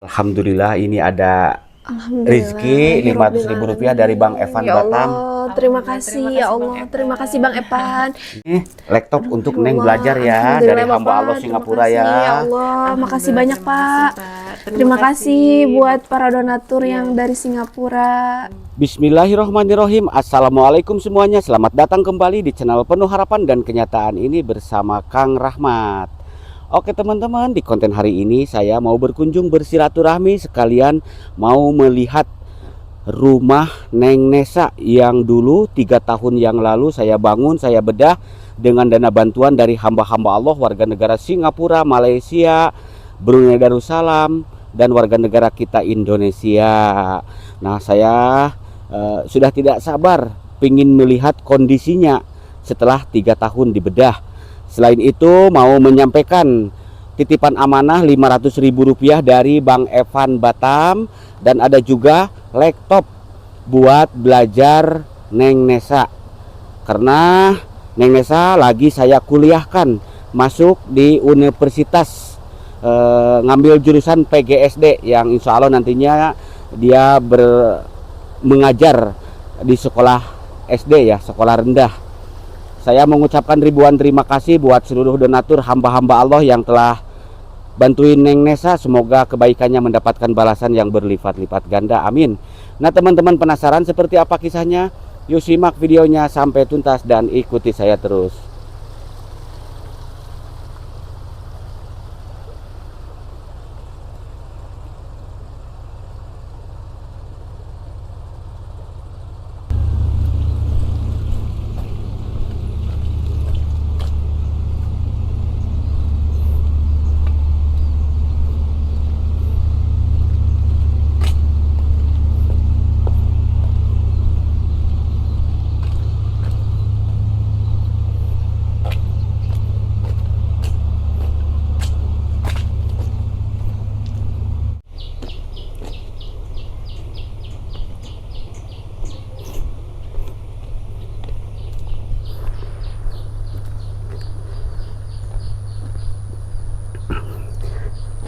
Alhamdulillah ini ada rezeki Rp500.000 dari Bang Evan Ya Batam. Allah, terima kasih ya Allah, terima kasih Bang Evan. Ini laptop untuk Ya Neng Allah, belajar ya dari alhamdulillah hamba Bapak, Allah terima Singapura kasih ya. ya Allah, makasih banyak Pak. Terima Terima kasih kasih buat para donatur yang dari Singapura. Bismillahirrahmanirrahim. Assalamualaikum semuanya. Selamat datang kembali di channel Penuh Harapan dan Kenyataan ini bersama Kang Rahmat. Oke teman-teman, di konten hari ini saya mau berkunjung bersilaturahmi sekalian mau melihat rumah Neng Nesa yang dulu 3 tahun yang lalu saya bangun, saya bedah dengan dana bantuan dari hamba-hamba Allah warga negara Singapura, Malaysia, Brunei Darussalam, dan warga negara kita Indonesia. Nah, saya sudah tidak sabar ingin melihat kondisinya setelah 3 tahun dibedah. Selain itu mau menyampaikan titipan amanah Rp500.000 dari Bang Evan Batam, dan ada juga laptop buat belajar Neng Nesa, karena Neng Nesa lagi saya kuliahkan masuk di universitas ngambil jurusan PGSD yang insya Allah nantinya dia mengajar di sekolah SD ya, sekolah rendah. Saya mengucapkan ribuan terima kasih buat seluruh donatur hamba-hamba Allah yang telah bantuin Neng Nesa. Semoga kebaikannya mendapatkan balasan yang berlipat-lipat ganda, amin. Nah teman-teman, penasaran seperti apa kisahnya? Yuk simak videonya sampai tuntas dan ikuti saya terus.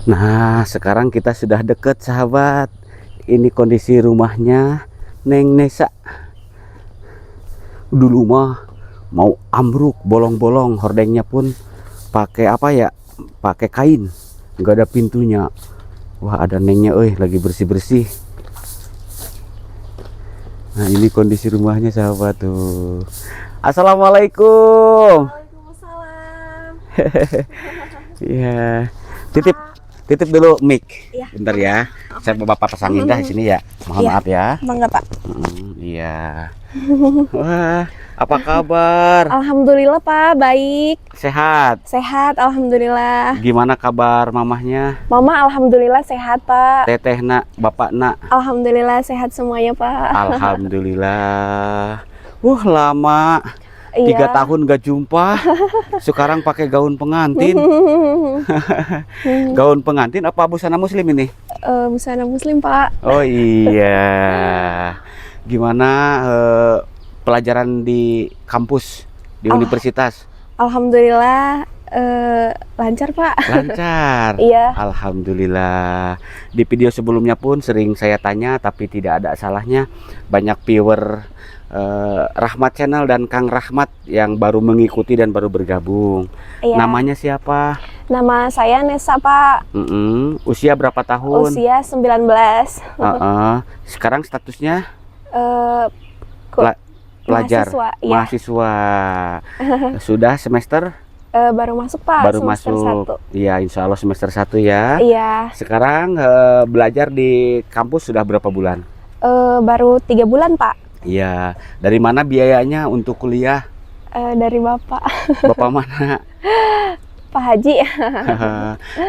Nah, sekarang kita sudah deket sahabat. Ini kondisi rumahnya Neng Nesa. Dulu mah mau ambruk, bolong-bolong, hordengnya pun pakai apa ya? Pakai kain. Nggak ada pintunya. Wah, ada Nengnya lagi bersih-bersih. Nah, ini kondisi rumahnya sahabat tuh. Assalamualaikum. Waalaikumsalam. Iya. Titip dulu mic, Iya. bentar ya. Saya bapak pasangin dah di sini ya. Mohon Iya. maaf ya. Bangga Pak. Iya. Wah, apa kabar? Alhamdulillah Pak, baik. Sehat. Sehat, alhamdulillah. Gimana kabar mamahnya? Mama alhamdulillah sehat Pak. Teteh nak, bapak nak? Alhamdulillah sehat semuanya Pak. Alhamdulillah. Lama. 3 Iya. tahun gak jumpa. Sekarang pakai gaun pengantin. Gaun pengantin apa busana muslim ini? Busana muslim Pak. Oh iya. Gimana pelajaran di kampus, di universitas? Alhamdulillah lancar Pak. Lancar. Iya. Alhamdulillah. Di video sebelumnya pun sering saya tanya tapi tidak ada salahnya. Banyak viewer Rahmat Channel dan Kang Rahmat yang baru mengikuti dan baru bergabung. Iya. Namanya siapa? Nama saya Nesa Pak. Usia berapa tahun? Usia 19. Sekarang statusnya Eh, pelajar, mahasiswa, ya. mahasiswa. Sudah semester? Baru masuk Pak. Baru semester masuk. 1. Iya, insya Allah semester 1 ya. Iya. Sekarang belajar di kampus sudah berapa bulan? Baru 3 bulan Pak. Iya. Dari mana biayanya untuk kuliah? Dari Bapak. Bapak mana? Pak Haji.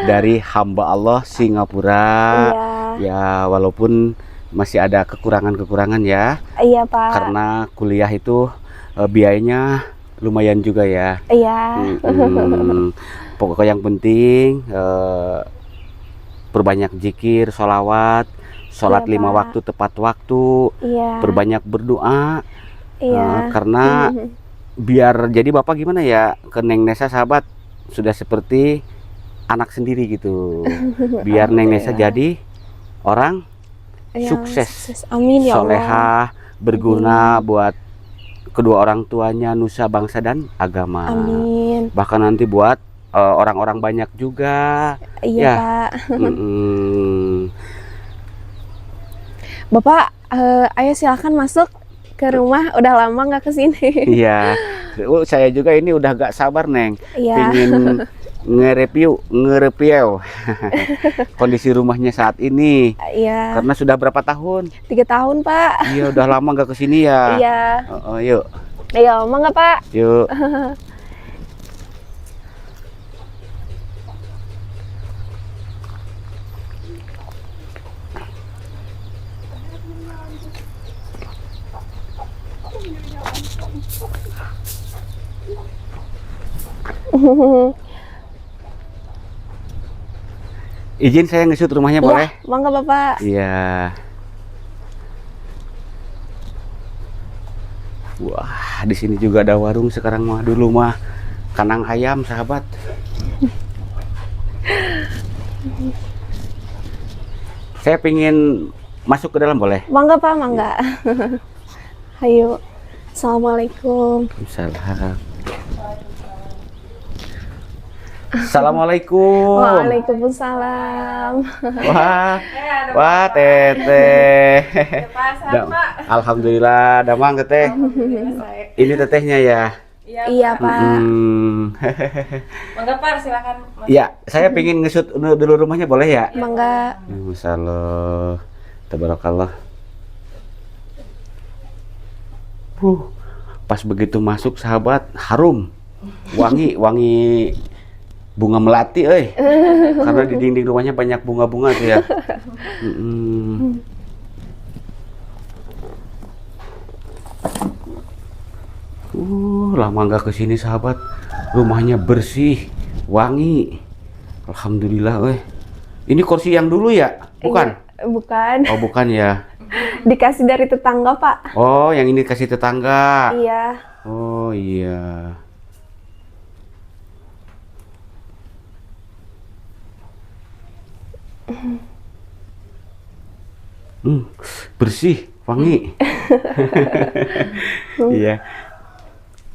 Dari hamba Allah Singapura. Iya. Ya, walaupun masih ada kekurangan-kekurangan ya. Iya Pak. Karena kuliah itu biayanya lumayan juga ya. Iya. Pokoknya yang penting perbanyak zikir, sholawat, sholat Iya, 5 Pak. waktu tepat waktu, Iya. perbanyak berdoa. Iya. Karena biar jadi bapak gimana ya, ke Neng Nesa sahabat sudah seperti anak sendiri gitu. Biar Neng Nesa jadi orang Yang sukses, Amin ya Allah. solehah, berguna buat kedua orang tuanya, nusa, bangsa, dan agama. Amin. Bahkan nanti buat orang-orang banyak juga. Iya Ya. Pak. Mm-mm. Bapak, ayo silakan masuk ke rumah. Udah lama nggak kesini. Iya. Saya juga ini udah gak sabar Neng. Iya. Pingin nge-review kondisi rumahnya saat ini. Iya. Karena sudah berapa tahun? 3 tahun Pak. Iya, udah lama gak kesini ya. Iya. Yuk, Ayo, mangga Pak. yuk. Izin saya nge-shoot rumahnya Iya, boleh? mangga Bapak. Iya. Wah, di sini juga ada warung sekarang mah. Dulu mah kandang ayam, sahabat. Saya pingin masuk ke dalam boleh? Mangga Pak, mangga. Ayo. Assalamualaikum. Salam. Assalamualaikum. Waalaikumsalam. Wah, wah teteh. Alhamdulillah, damang teteh. Ini tetehnya ya. Iya Pak. Mangga Pak, silakan. Ya, saya pengen nge-shoot dulu rumahnya boleh ya? Mangga. Masyaallah, tabarakallah. Pas begitu masuk sahabat, harum, wangi, wangi bunga melati, karena di dinding rumahnya banyak bunga-bunga tuh ya. Lama nggak kesini sahabat, rumahnya bersih, wangi, alhamdulillah. Ini kursi yang dulu ya, bukan? Iya, bukan. Oh bukan ya. Dikasih dari tetangga Pak. Oh yang ini kasih tetangga. Iya. Oh iya. Bersih, wangi. Iya.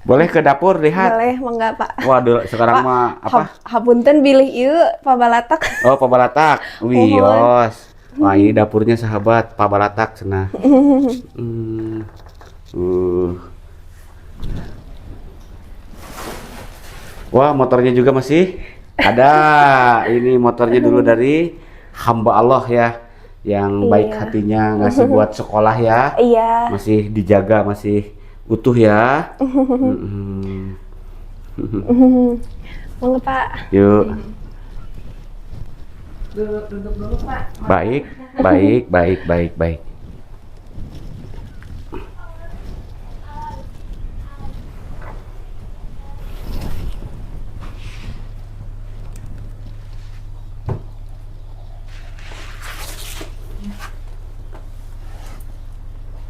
Boleh ke dapur lihat? Boleh, mangga Pak. Waduh, sekarang mah apa? Hapunten bilih ieu Pak Balatak. Oh, Pak Balatak. Wios. Wah, ini dapurnya sahabat Pak Balatak cenah. Wah, motornya juga masih ada. Ini motornya dulu dari hamba Allah ya, yang baik hatinya ngasih buat sekolah ya. Iya. Masih dijaga, masih utuh ya. Mangga Pak. Yuk. Duduk dulu Pak. Baik, baik, baik, baik, baik.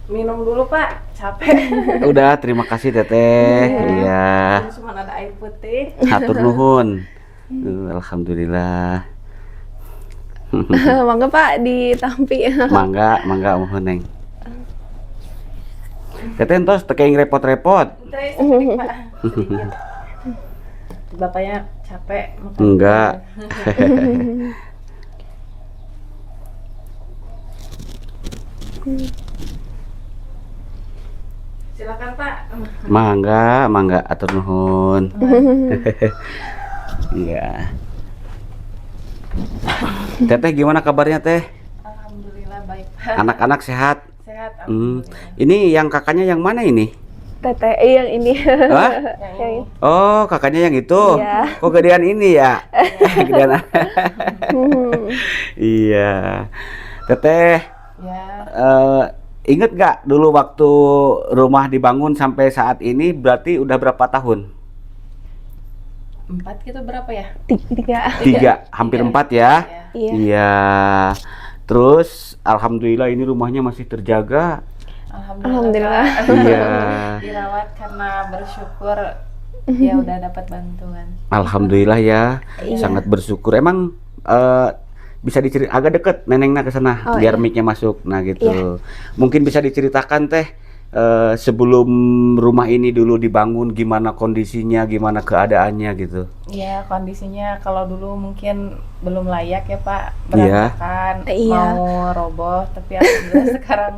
Minum dulu Pak, capek. Udah, terima kasih Teteh. Iya. Ini cuma ada air putih. Hatur nuhun. Alhamdulillah. Mangga Pak ditampi. Mangga, mangga mohon Neng. Teteh entos teu yang repot-repot. Teh sedikit Pak. Sedikit. Bapaknya capek makan. Enggak. Silakan Pak. Mangga, mangga atur nuhun. Iya. Teteh gimana kabarnya Teh? Alhamdulillah baik Pak. Anak-anak sehat? Sehat. Ini yang kakaknya yang mana ini? Teteh yang ini. Hah? Yang ini. Oh, kakaknya yang itu. Iya. Kok gedean ini ya? Gedean. Iya. Teteh, Ya. inget gak dulu waktu rumah dibangun sampai saat ini berarti udah berapa tahun? 4 gitu berapa ya? 3, hampir 4 ya? Iya. Iya. Terus alhamdulillah ini rumahnya masih terjaga. Alhamdulillah. Pak. Iya. Dirawat karena bersyukur ya udah dapat bantuan. Alhamdulillah ya. Iya. Sangat bersyukur. Emang bisa diceritakan agak deket nenengna ke sana Oh, biar iya. mic-nya masuk. Nah, gitu. Mungkin bisa diceritakan Teh sebelum rumah ini dulu dibangun gimana kondisinya, gimana keadaannya gitu. Iya, kondisinya kalau dulu mungkin belum layak ya Pak, Iya. berantakan, Iya. mau roboh, tapi alhamdulillah sekarang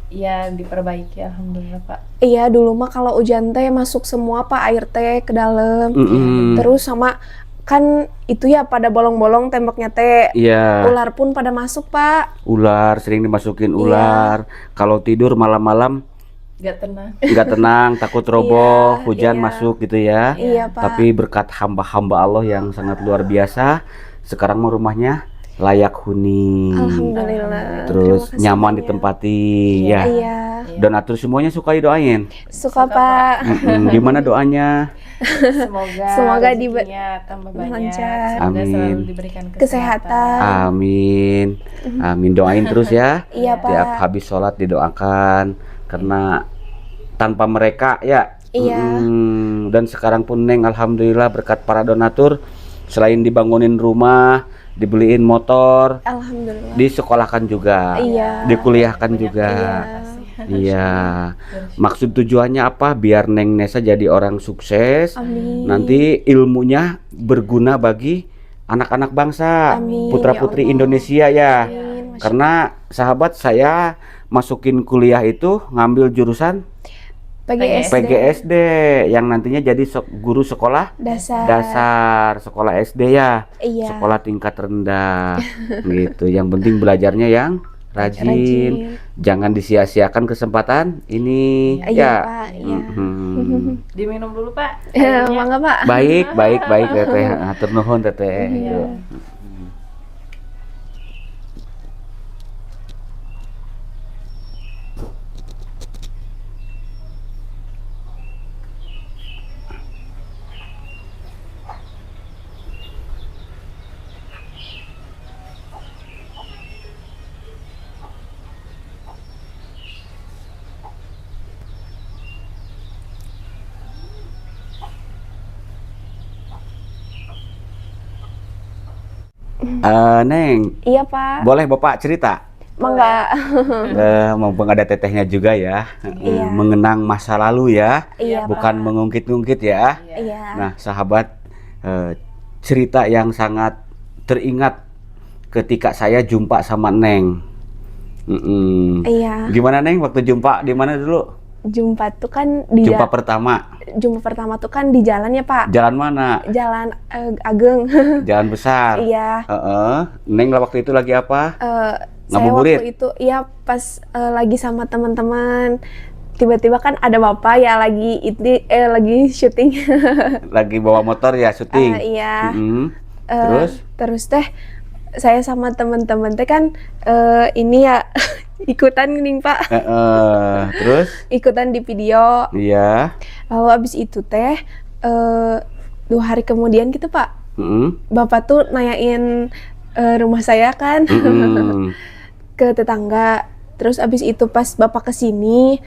ya diperbaiki alhamdulillah Pak. Iya, dulu mah kalau hujan teh masuk semua Pak, air teh ke dalam. Mm-mm. Terus sama kan itu ya pada bolong-bolong temboknya teh. Iya, Ular pun pada masuk Pak. ular sering dimasukin Iya. ular. Kalau tidur malam-malam Gak tenang. nggak tenang, takut roboh, Iya, hujan iya. masuk gitu ya. Iya Pak. Tapi berkat hamba-hamba Allah yang sangat luar biasa, sekarang mah rumahnya layak huni. Alhamdulillah. Terus Terima kasih nyaman banyak. ditempati ya. Iya. Donatur semuanya suka didoain. Suka Suka, Pak. Gimana doanya? Semoga Semoga rezekinya tambah banyak. lancar. Semoga selalu Amin. diberikan Kesehatan. Amin. Amin, doain terus ya. Iya Pak. Tiap habis sholat didoakan karena tanpa mereka ya. Iya. Dan sekarang pun Neng alhamdulillah berkat para donatur selain dibangunin rumah, dibeliin motor, Alhamdulillah. disekolahkan juga, Iya. dikuliahkan juga. Iya. Maksud tujuannya apa? Biar Neng Nesa jadi orang sukses. Amin. Nanti ilmunya berguna bagi anak-anak bangsa, Amin, putra-putri ya Allah. Indonesia ya. Amin. Masya Karena sahabat saya masukin kuliah itu ngambil jurusan PGSD. PGSD yang nantinya jadi guru sekolah dasar, sekolah SD ya, Iya. sekolah tingkat rendah gitu. Yang penting belajarnya yang rajin. Jangan disia-siakan kesempatan ini Iya ya. Pak. Iya. Mhm. Diminum dulu Pak. Ya, airnya. mangga Pak. Baik Teteh. Hatur nuhun Teteh. Iya. Neng, Iya Pak. boleh Bapak cerita? Mangga. Mumpung ada tetehnya juga ya, Iya. mengenang masa lalu ya, Iya bukan Pak. mengungkit-ungkit ya. Iya. Nah, sahabat, cerita yang sangat teringat ketika saya jumpa sama Neng. Iya. Gimana Neng waktu jumpa di mana dulu? Jumpa tuh kan di Jumpa pertama, jumpa pertama tuh kan di jalan ya Pak. jalan mana? Jalan Ageng. Jalan besar. Iya. Neng lah waktu itu lagi apa? Saya Ngabuburit? waktu itu ya pas lagi sama teman-teman. Tiba-tiba kan ada bapak ya lagi syuting. Lagi bawa motor ya, syuting. Iya. Terus? Terus teh saya sama teman-teman teh kan ini ya ikutan nih Pak. Terus? Ikutan di video. Iya. Lalu abis itu teh 2 hari kemudian gitu Pak. Bapak tuh nanyain rumah saya kan ke tetangga. Terus abis itu pas bapak kesini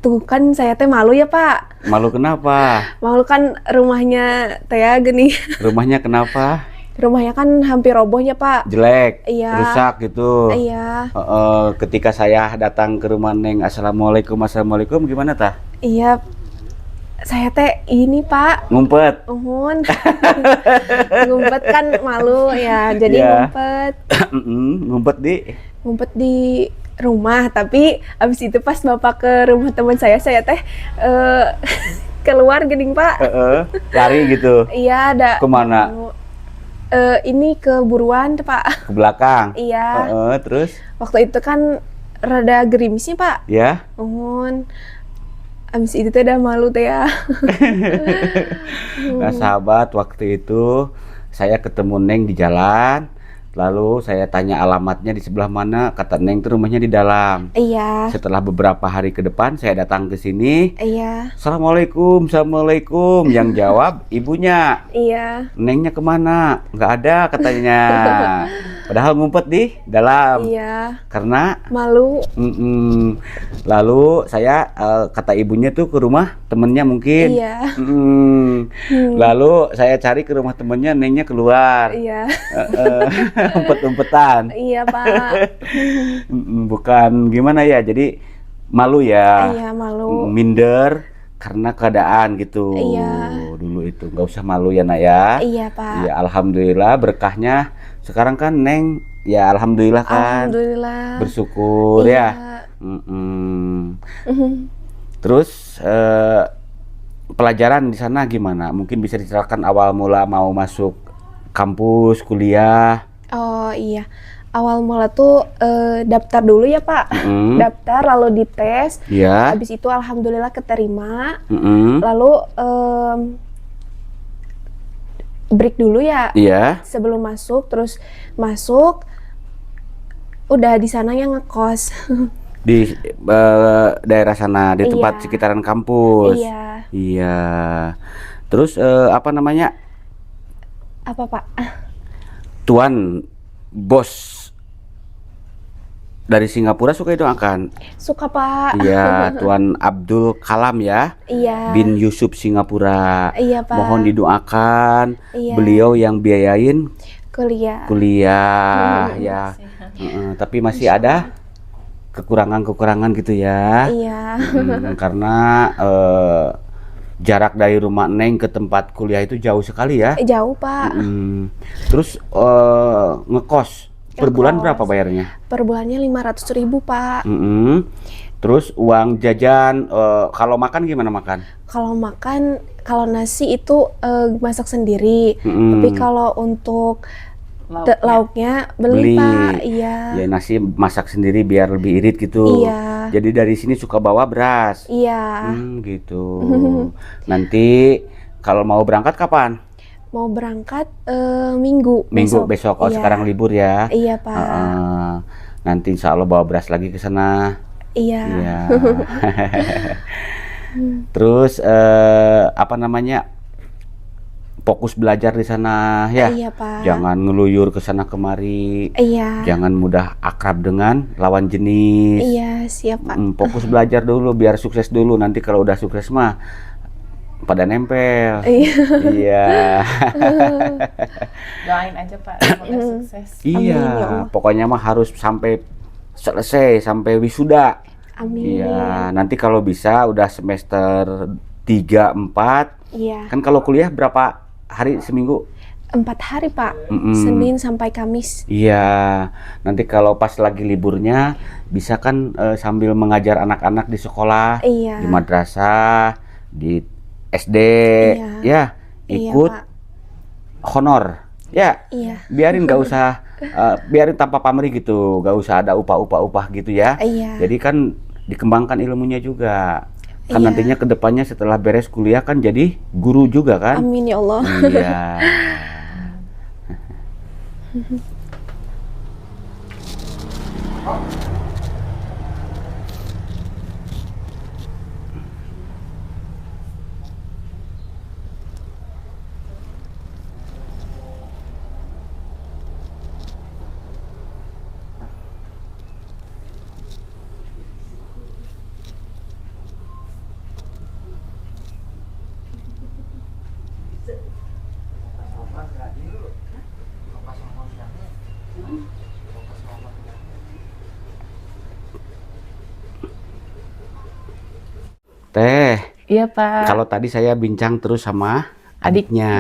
tuh kan saya teh malu ya Pak. Malu kenapa? Malu kan rumahnya teh ya gini. Rumahnya kenapa? Rumahnya kan hampir roboh ya Pak. Jelek, Iya. rusak gitu. Iya. Ketika saya datang ke rumah Neng, assalamualaikum gimana tah? Iya. Saya teh ini Pak. Ngumpet. Uhun. Ngumpet kan malu ya. Jadi Iya. ngumpet. Ngumpet di Rumah, tapi abis itu pas bapak ke rumah teman saya teh keluar gening Pak. lari gitu. Iya ada. Kemana? Ini ke buruan tuh Pak. Ke belakang. Iya. Terus? Waktu itu kan rada gerimisnya Pak. Ya. Uhun. Abis itu teh udah malu teh ya. Nah sahabat, waktu itu saya ketemu Neng di jalan. Lalu saya tanya alamatnya di sebelah mana, kata Neng tuh rumahnya di dalam. Iya. Setelah beberapa hari ke depan saya datang ke sini. Iya. Assalamualaikum. Yang jawab ibunya. Iya. Nengnya kemana? Nggak ada katanya. Padahal ngumpet di dalam. Iya. Karena Malu. Lalu saya kata ibunya tuh ke rumah temennya mungkin. Iya. Lalu saya cari ke rumah temennya, Nengnya keluar. Iya. umpet-umpetan. Iya, Pak. Bukan gimana ya, jadi malu ya, Iya, malu. minder karena keadaan gitu. Iya. Dulu itu nggak usah malu ya nak ya. Iya, Pak. Ya alhamdulillah berkahnya sekarang kan Neng ya alhamdulillah kan Alhamdulillah. bersyukur Iya. ya. Terus pelajaran di sana gimana? Mungkin bisa diceritakan awal mula mau masuk kampus kuliah. Oh iya, awal mula tuh daftar dulu ya Pak. Daftar lalu dites. Iya. Habis itu alhamdulillah keterima. Mm-mm. Lalu break dulu ya Iya. sebelum masuk. Terus masuk, udah di sana yang ngekos. Di daerah sana di tempat Iya. sekitaran kampus. Iya. Iya. Terus apa namanya? Apa Pak? Tuan bos dari Singapura suka didoakan. Suka Pak. Iya, Tuan Abdul Kalam ya. Iya. Bin Yusuf Singapura. Iya Pak. Mohon didoakan Iya. beliau yang biayain Kuliah. kuliah ya. Tapi masih ada kekurangan-kekurangan gitu ya. Iya. Karena jarak dari rumah Neng ke tempat kuliah itu jauh sekali ya. Jauh Pak. Terus ngekos per bulan Ngekos. berapa bayarnya? Per bulannya 500.000 Pak. Terus uang jajan kalau makan gimana makan? Kalau makan, kalau nasi itu masak sendiri. Tapi kalau untuk lauknya beli Pak. Iya. Ya nasi masak sendiri biar lebih irit gitu. Iya. Jadi dari sini suka bawa beras. Iya. Gitu. Nanti kalau mau berangkat kapan? Mau berangkat minggu Besok. Oh Iya. sekarang libur ya. Iya Pak. Nanti insya Allah bawa beras lagi ke sana. Iya. Iya. Terus apa namanya? Fokus belajar di sana ya. Iya Pak. Jangan ngeluyur ke sana kemari. Iya. Jangan mudah akrab dengan lawan jenis. Iya siap Pak. Fokus belajar dulu biar sukses dulu. Nanti kalau udah sukses mah pada nempel. Iya. Iya. Doain aja Pak, semoga sukses. Amin, ya Iya. Allah. Pokoknya mah harus sampai selesai, sampai wisuda. Amin. Iya. Nanti kalau bisa udah semester 3, 4. Iya. Kan kalau kuliah berapa hari seminggu? 4 hari Pak. Senin sampai Kamis. Iya, nanti kalau pas lagi liburnya bisa kan sambil mengajar anak-anak di sekolah, Iya. di madrasah, di SD, Iya. ya Iya, ikut Pak. honor, ya Iya. biarin nggak usah, biarin tanpa pamrih gitu, nggak usah ada upah gitu ya. Iya. Jadi kan dikembangkan ilmunya juga. Kan Iya. nantinya kedepannya setelah beres kuliah kan jadi guru juga kan? Amin ya Allah. Iya. Teh, Iya Pak. kalau tadi saya bincang terus sama adiknya.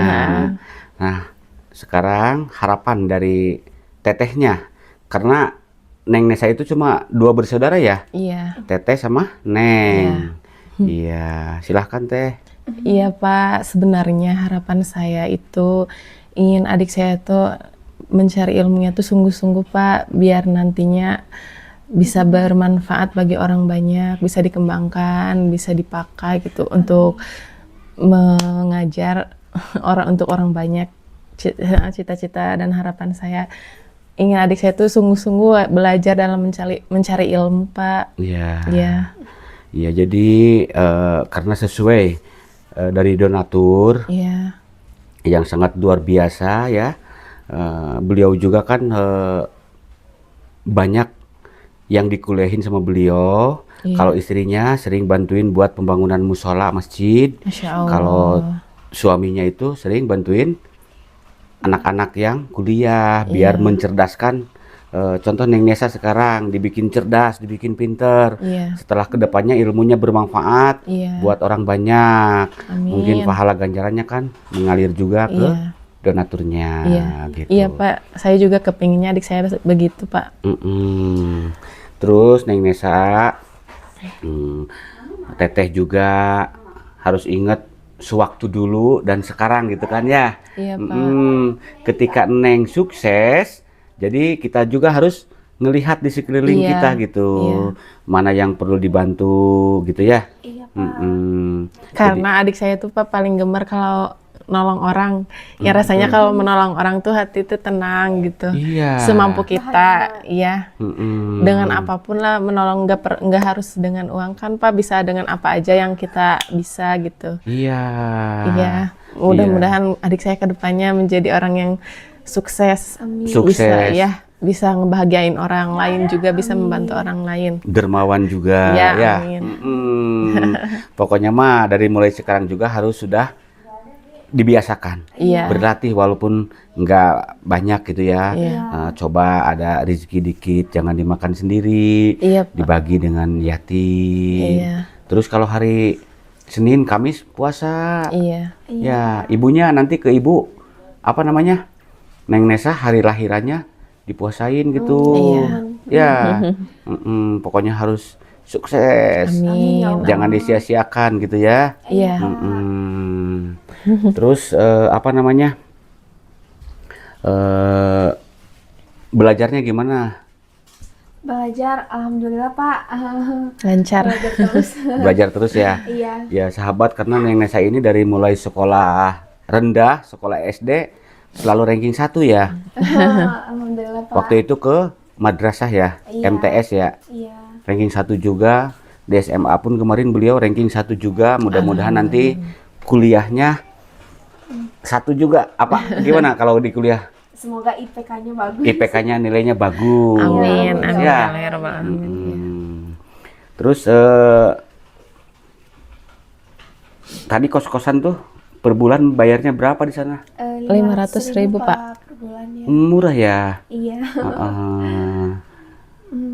Nah, sekarang harapan dari tetehnya, karena Neng Nesa itu cuma 2 bersaudara ya, Iya. Teteh sama Neng. Iya, silahkan Teh. Iya Pak, sebenarnya harapan saya itu ingin adik saya tuh mencari ilmunya tuh sungguh-sungguh Pak, biar nantinya bisa bermanfaat bagi orang banyak, bisa dikembangkan, bisa dipakai gitu untuk mengajar untuk orang banyak. Cita-cita dan harapan saya ingin adik saya tuh sungguh-sungguh belajar dalam mencari ilmu Pak. Iya. Iya. Iya, jadi karena sesuai dari donatur Iya. yang sangat luar biasa ya, beliau juga kan banyak yang dikuliahin sama beliau. Iya. Kalau istrinya sering bantuin buat pembangunan musola masjid. Masya Allah. Kalau suaminya itu sering bantuin anak-anak yang kuliah biar Iya. mencerdaskan. Contoh Neng Nesa sekarang dibikin cerdas, dibikin pinter. Iya. Setelah kedepannya ilmunya bermanfaat Iya. buat orang banyak. Mungkin Amin. pahala ganjarannya kan mengalir juga ke Iya. donaturnya Iya. gitu. Iya, Pak. Saya juga kepinginnya adik saya begitu, Pak. Terus Neng Nesa, Teteh juga harus ingat sewaktu dulu dan sekarang gitu kan ya. Iya, Pak. Ketika Neng sukses, jadi kita juga harus ngelihat di sekeliling Iya, kita gitu. iya. Mana yang perlu dibantu gitu ya. Iya, Pak. Karena adik saya tuh Pak paling gemar kalau nolong orang. Ya rasanya kalau menolong orang tuh hati tuh tenang gitu. Iya. Semampu kita, iya. Mm-mm. Dengan apapun lah menolong, nggak harus dengan uang kan Pak, bisa dengan apa aja yang kita bisa gitu. Iya. Iya. Mudah-mudahan adik saya kedepannya menjadi orang yang sukses. Amin. Sukses. Bisa ya, bisa ngebahagiain orang lain juga, bisa membantu orang lain. Dermawan juga Ya, ya. amin. Pokoknya mah dari mulai sekarang juga harus sudah dibiasakan, Iya. berlatih walaupun nggak banyak gitu ya. Iya. Coba ada rezeki dikit, jangan dimakan sendiri, Iya, Pak. dibagi dengan yatim. Iya. Terus kalau hari Senin, Kamis puasa, Iya. ya ibunya nanti ke ibu apa namanya, Neng Nesa hari lahirannya dipuasain gitu. Iya. Ya, pokoknya harus sukses, Amin. jangan disia-siakan gitu ya. Iya. Terus apa namanya, belajarnya gimana? Belajar, alhamdulillah Pak. Lancar. Belajar terus. Belajar terus ya. Iya. Ya sahabat, karena Neng Nesa ini dari mulai sekolah rendah, sekolah SD selalu ranking 1 ya. Alhamdulillah Pak. Waktu itu ke madrasah ya, Iya. MTS ya, Iya. ranking 1 juga. Di SMA pun kemarin beliau ranking 1 juga. Mudah-mudahan nanti kuliahnya 1 juga. Apa gimana kalau di kuliah? Semoga IPK-nya bagus. IPK-nya nilainya bagus. Amin. Amin. Ya. Ya Rabbal Alamin. Terus tadi kos-kosan tuh per bulan bayarnya berapa di sana? 500.000, Pak. Per bulannya. Murah ya. Iya.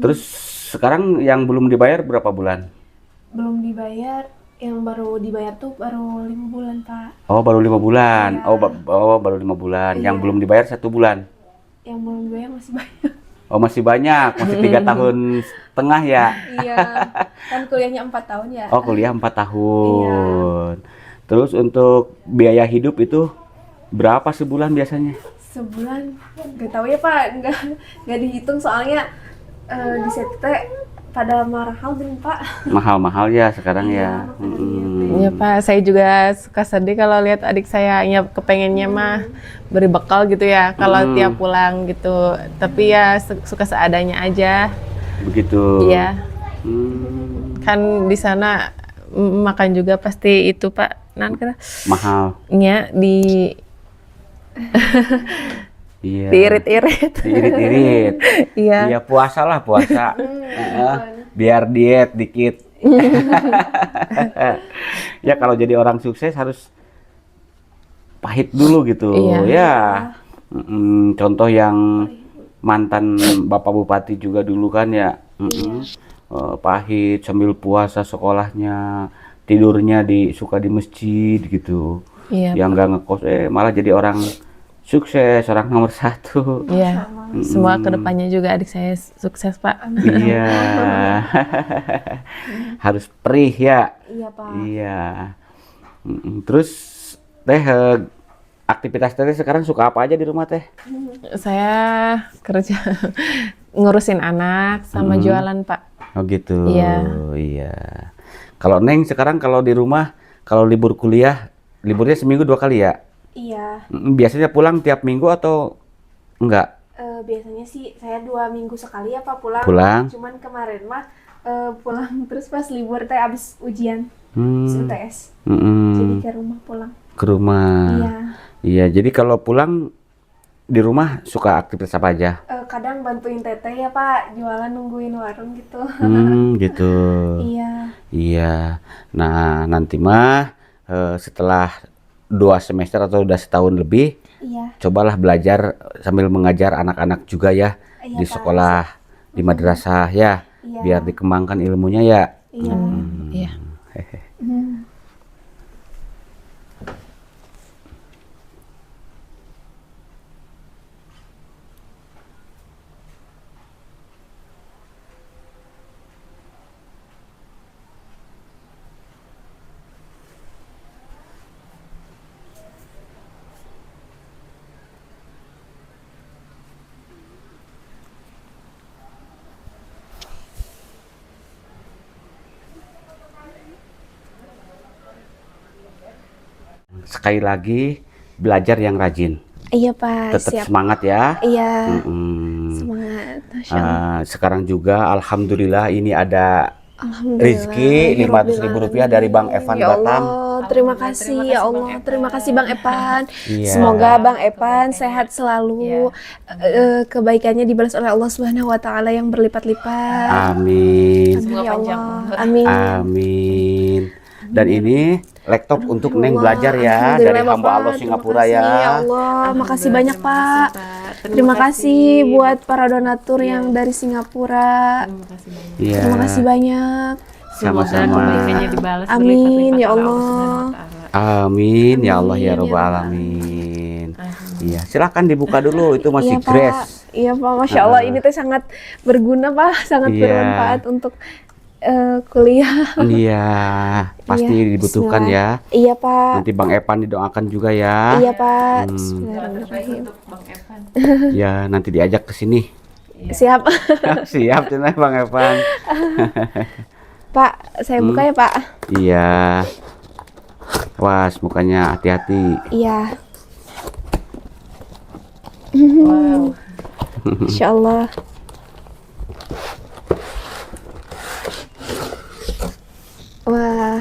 Terus sekarang yang belum dibayar berapa bulan? Belum dibayar. Yang baru dibayar tuh baru 5 bulan Pak. Oh, baru 5 bulan. Iya. Baru 5 bulan. Yang Iya. belum dibayar 1 bulan. Yang belum dibayar masih banyak. Oh, masih banyak. Masih 3 tahun setengah ya. Iya. Kan kuliahnya 4 tahun ya. Oh, kuliah 4 tahun. Terus untuk biaya hidup itu berapa sebulan biasanya? Sebulan nggak tahu ya Pak, nggak dihitung soalnya di CT pada mahal kan Pak. Mahal-mahal ya sekarang ya. Iya Pak, saya juga suka sedih kalau lihat adik saya, ya kepengennya mah beri bekal gitu ya kalau tiap pulang gitu. Tapi ya suka seadanya aja. Begitu. Iya. Kan di sana makan juga pasti itu Pak. Mahal. Iya di Iya. diirit-irit. Diirit-irit. Iya. Iya, puasa lah, puasa. Biar diet dikit. Ya kalau jadi orang sukses harus pahit dulu gitu. Iya. Ya. Contoh yang mantan Bapak Bupati juga dulu kan ya. Pahit sambil puasa sekolahnya, tidurnya suka di masjid gitu. Iya. Yang nggak ngekos malah jadi orang sukses, orang nomor 1. Iya. Semua kedepannya juga adik saya sukses Pak. Iya. Harus perih ya. Iya Pak. Iya. Terus Teh, aktivitas Teh sekarang suka apa aja di rumah Teh? Saya kerja ngurusin anak sama jualan Pak. Oh gitu. Iya. Iya. Kalau Neng sekarang kalau di rumah, kalau libur kuliah, liburnya seminggu 2 kali ya? Iya. Biasanya pulang tiap minggu atau enggak? Biasanya sih saya 2 minggu sekali ya Pak pulang. Pulang. Cuman kemarin mah pulang terus pas libur teh abis ujian UTS. Jadi ke rumah pulang. Ke rumah. Iya. Iya, jadi kalau pulang di rumah suka aktivitas apa aja? Kadang bantuin teteh ya Pak, jualan nungguin warung gitu. Gitu. Iya. Iya. Nah, nanti mah setelah 2 semester atau udah setahun lebih, Iya. Cobalah belajar sambil mengajar anak-anak juga ya Iya, di Pak. sekolah, di madrasah ya, Iya. biar dikembangkan ilmunya ya. Iya. Iya. Hmm. Sekali lagi belajar yang rajin, Iya, Pak. tetap Siap. semangat ya. Iya. Mm-mm. Semangat. Masya Allah. Sekarang juga alhamdulillah ini ada Alhamdulillah. rezeki Ya Rabbil Rp500.000 dari Bang Alamin. Evan Ya Batam. Allah, terima kasih ya Allah. Terima kasih Bang Evan. Iya. Semoga Bang Evan sehat selalu. Kebaikannya dibalas oleh Allah Subhanahu wa taala yang berlipat-lipat. Amin. Amin ya Allah. Amin. Amin. Dan ini laptop untuk Neng Allah, belajar ya alhamdulillah, dari hamba Bapak. Allah Terima Singapura kasih, ya. Ya Allah, makasih banyak Pak. Terima Terima kasih buat para donatur yang dari Singapura. Terima kasih banyak. Iya. Terima kasih banyak. Semoga Sama-sama. kebaikannya dibalas Amin, berlipat-lipat ya oleh Allah. Subhanahu wa ta'ala. Amin ya Allah ya Amin, ya Rabbal Rabbal Alamin. Iya, silakan dibuka dulu itu masih Iya Pak, grace. iya Pak, Masya Allah ini teh sangat berguna Pak, sangat Iya. bermanfaat untuk kuliah. Iya, pasti Iya, dibutuhkan bismillah. ya. Iya Pak, Nanti Bang Evan didoakan juga ya. iya Pak. Hmm. Bismillahirrahmanirrahim. Untuk Bang Evan. Ya, nanti diajak ke sini. Siap. Siap cenah Bang Evan. Pak, saya buka ya Pak. Iya. Was, mukanya hati-hati. Iya, Wow. Insya Allah. Wah,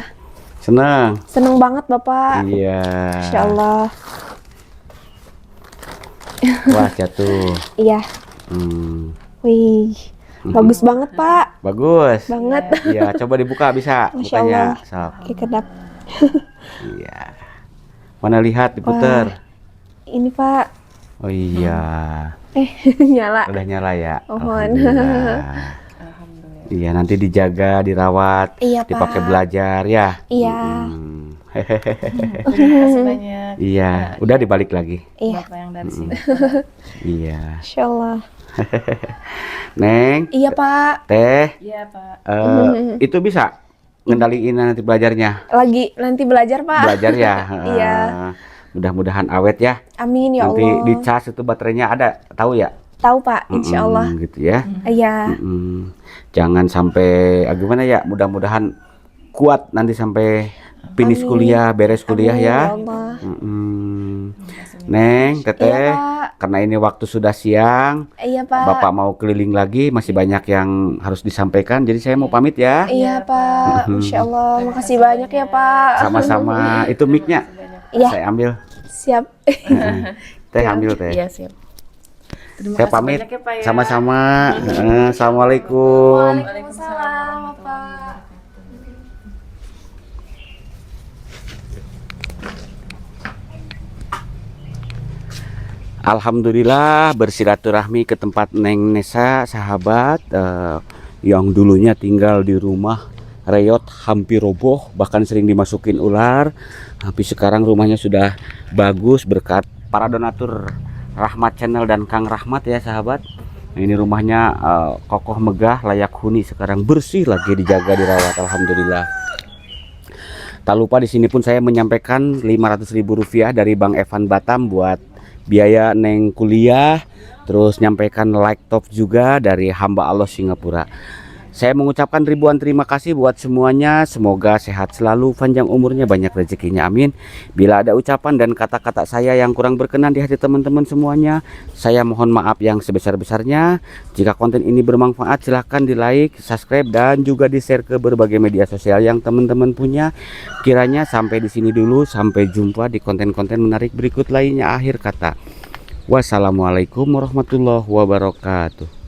Senang. seneng banget Bapak. Iya. Insya Allah. Wah, jatuh. Iya. Hmm. Wih, bagus banget Pak. Bagus. Banget. Iya, coba dibuka bisa Masya bukanya. Allah. Sok. Oke, kedap. Iya. Mana lihat diputer. Ini Pak. Oh iya. Nyala. Udah nyala ya. Mohon. Alhamdulillah. Iya, nanti dijaga, dirawat, Iya, dipakai Pak. belajar ya. Iya. Hmm. Terima kasih banyak. Iya, udah dibalik lagi. Iya. Bapak yang dari sini. Iya. Insya Allah. Neng, Iya Pak. Teh, Iya, Pak. itu bisa ngendaliin nanti belajarnya. Lagi nanti belajar Pak. Belajar ya. Iya. Mudah-mudahan awet ya. Amin ya Nanti Allah. dicas itu baterainya ada, tahu ya? Tahu Pak, Insya Allah. Gitu ya. Iya. Jangan sampai gimana ya, mudah-mudahan kuat nanti sampai finish Amin. kuliah, beres kuliah Amin, ya. Allah. Neng, Teteh, Iya Pak. karena ini waktu sudah siang, Iya Pak. Bapak mau keliling lagi, masih banyak yang harus disampaikan, jadi saya mau pamit ya. Iya Pak. Insya Allah. Makasih banyak ya Pak. Sama-sama, itu mic-nya Iya. saya ambil. Siap. Teh ambil Teh. Iya, siap. Terima Saya kasih pamit. banyak ya, Pak ya. Sama-sama. Assalamualaikum. Waalaikumsalam Pak. Alhamdulillah bersilaturahmi ke tempat Neng Nesa, sahabat yang dulunya tinggal di rumah reyot hampir roboh, bahkan sering dimasukin ular. Tapi sekarang rumahnya sudah bagus berkat para donatur Rahmat Channel dan Kang Rahmat ya sahabat. Nah, ini rumahnya kokoh megah, layak huni, sekarang bersih lagi, dijaga, dirawat. Alhamdulillah. Tak lupa di sini pun saya menyampaikan Rp500.000 dari Bang Evan Batam buat biaya Neng kuliah, terus nyampaikan laptop juga dari hamba Allah Singapura. Saya mengucapkan ribuan terima kasih buat semuanya. Semoga sehat selalu, panjang umurnya, banyak rezekinya, amin. Bila ada ucapan dan kata-kata saya yang kurang berkenan di hati teman-teman semuanya, saya mohon maaf yang sebesar-besarnya. Jika konten ini bermanfaat, silahkan di like, subscribe, dan juga di share ke berbagai media sosial yang teman-teman punya. Kiranya sampai di sini dulu, sampai jumpa di konten-konten menarik berikut lainnya. Akhir kata, wassalamualaikum warahmatullahi wabarakatuh.